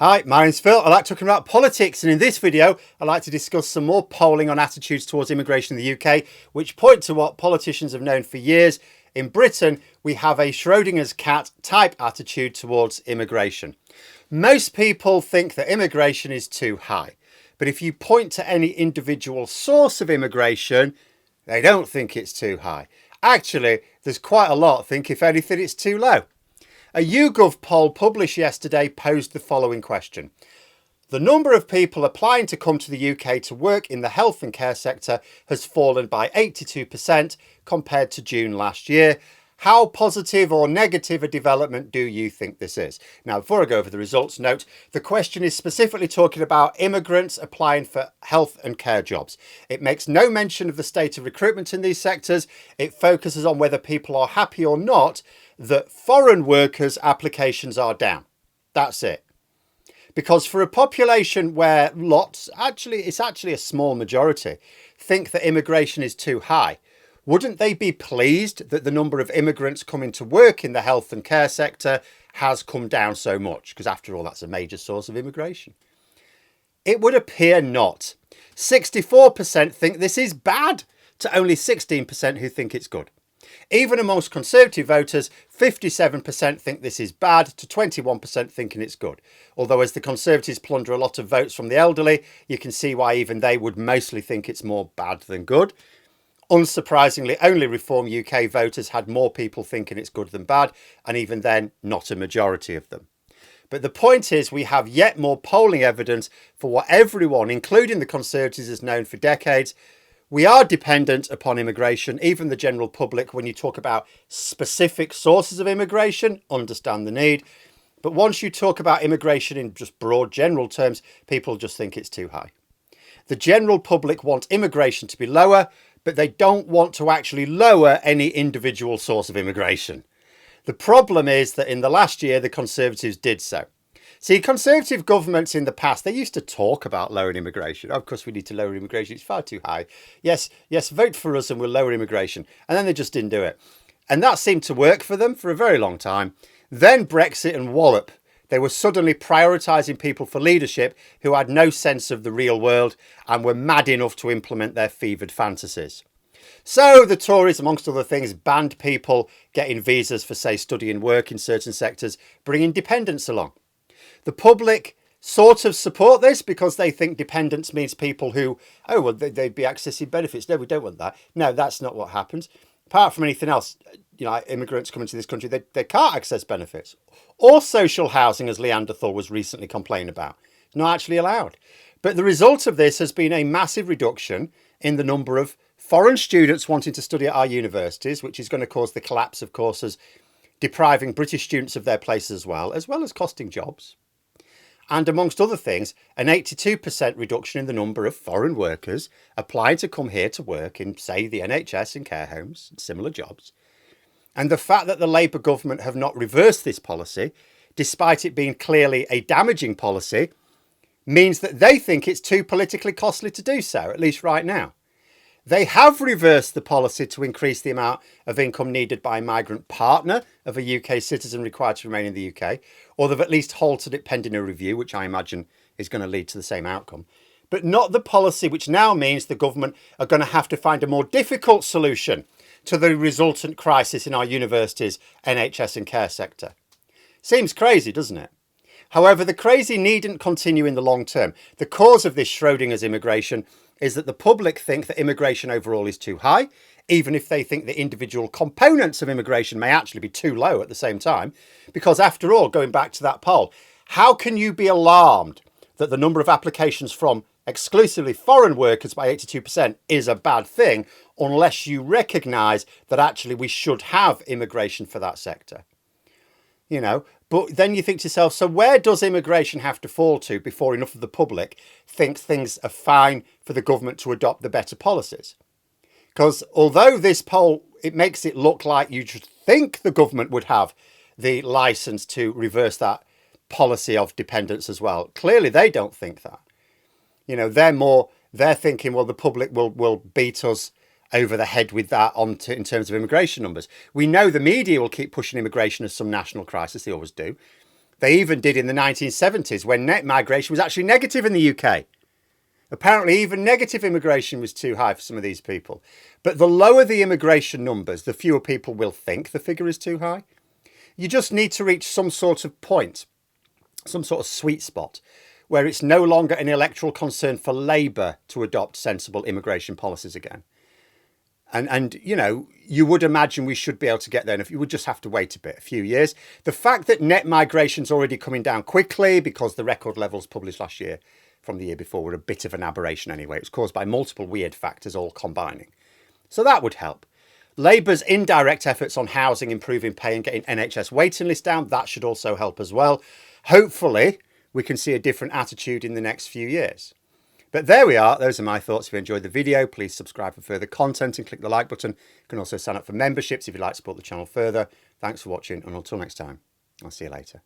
Hi, my name's Phil. I like talking about politics, and in this video I like to discuss some more polling on attitudes towards immigration in the UK, which point to what politicians have known for years. In Britain, we have a Schrodinger's cat type attitude towards immigration. Most people think that immigration is too high, but if you point to any individual source of immigration, they don't think it's too high. Actually, there's quite a lot think, if anything, it's too low. A YouGov poll published yesterday posed the following question. The number of people applying to come to the UK to work in the health and care sector has fallen by 82% compared to June last year. How positive or negative a development do you think this is? Now, before I go over the results, note the question is specifically talking about immigrants applying for health and care jobs. It makes no mention of the state of recruitment in these sectors. It focuses on whether people are happy or not that foreign workers' applications are down. That's it. Because for a population where it's actually a small majority, think that immigration is too high, wouldn't they be pleased that the number of immigrants coming to work in the health and care sector has come down so much? Because after all, that's a major source of immigration. It would appear not. 64% think this is bad to only 16% who think it's good. Even amongst Conservative voters, 57% think this is bad to 21% thinking it's good. Although as the Conservatives plunder a lot of votes from the elderly, you can see why even they would mostly think it's more bad than good. Unsurprisingly, only Reform UK voters had more people thinking it's good than bad, and even then, not a majority of them. But the point is, we have yet more polling evidence for what everyone, including the Conservatives, has known for decades. We are dependent upon immigration. Even the general public, when you talk about specific sources of immigration, understand the need. But once you talk about immigration in just broad general terms, people just think it's too high. The general public want immigration to be lower, but they don't want to actually lower any individual source of immigration. The problem is that in the last year, the Conservatives did so. See, Conservative governments in the past, they used to talk about lowering immigration. Of course, we need to lower immigration. It's far too high. Yes, vote for us and we'll lower immigration. And then they just didn't do it. And that seemed to work for them for a very long time. Then Brexit and wallop. They were suddenly prioritising people for leadership who had no sense of the real world and were mad enough to implement their fevered fantasies. So the Tories, amongst other things, banned people getting visas for, say, study and work in certain sectors, bringing dependents along. The public sort of support this because they think dependence means people who, they'd be accessing benefits. No, we don't want that. No, that's not what happens. Apart from anything else, immigrants coming to this country, they can't access benefits. Or social housing, as Leander was recently complaining about. It's not actually allowed. But the result of this has been a massive reduction in the number of foreign students wanting to study at our universities, which is going to cause the collapse of courses, depriving British students of their places as well as costing jobs. And amongst other things, an 82% reduction in the number of foreign workers applying to come here to work in, say, the NHS and care homes and similar jobs. And the fact that the Labour government have not reversed this policy, despite it being clearly a damaging policy, means that they think it's too politically costly to do so, at least right now. They have reversed the policy to increase the amount of income needed by a migrant partner of a UK citizen required to remain in the UK, or they've at least halted it pending a review, which I imagine is going to lead to the same outcome. But not the policy which now means the government are going to have to find a more difficult solution to the resultant crisis in our universities, NHS and care sector. Seems crazy, doesn't it? However, the crazy needn't continue in the long term. The cause of this Schrodinger's immigration is that the public think that immigration overall is too high, even if they think the individual components of immigration may actually be too low at the same time. Because after all, going back to that poll, how can you be alarmed that the number of applications from exclusively foreign workers by 82% is a bad thing unless you recognise that actually we should have immigration for that sector? But then you think to yourself, so where does immigration have to fall to before enough of the public thinks things are fine for the government to adopt the better policies? Because although this poll, it makes it look like you should think the government would have the licence to reverse that policy of dependence as well. Clearly, they don't think that. They're thinking, well, the public will beat us over the head with that in terms of immigration numbers. We know the media will keep pushing immigration as some national crisis. They always do. They even did in the 1970s when net migration was actually negative in the UK. Apparently, even negative immigration was too high for some of these people. But the lower the immigration numbers, the fewer people will think the figure is too high. You just need to reach some sort of point, some sort of sweet spot, where it's no longer an electoral concern for Labour to adopt sensible immigration policies again. And you know, you would imagine we should be able to get there. And if you would just have to wait a few years. The fact that net migration's already coming down quickly because the record levels published last year from the year before were a bit of an aberration anyway. It was caused by multiple weird factors all combining. So that would help. Labour's indirect efforts on housing, improving pay and getting NHS waiting lists down, that should also help as well. Hopefully, we can see a different attitude in the next few years. But there we are. Those are my thoughts. If you enjoyed the video, please subscribe for further content and click the like button. You can also sign up for memberships if you'd like to support the channel further. Thanks for watching, and until next time, I'll see you later.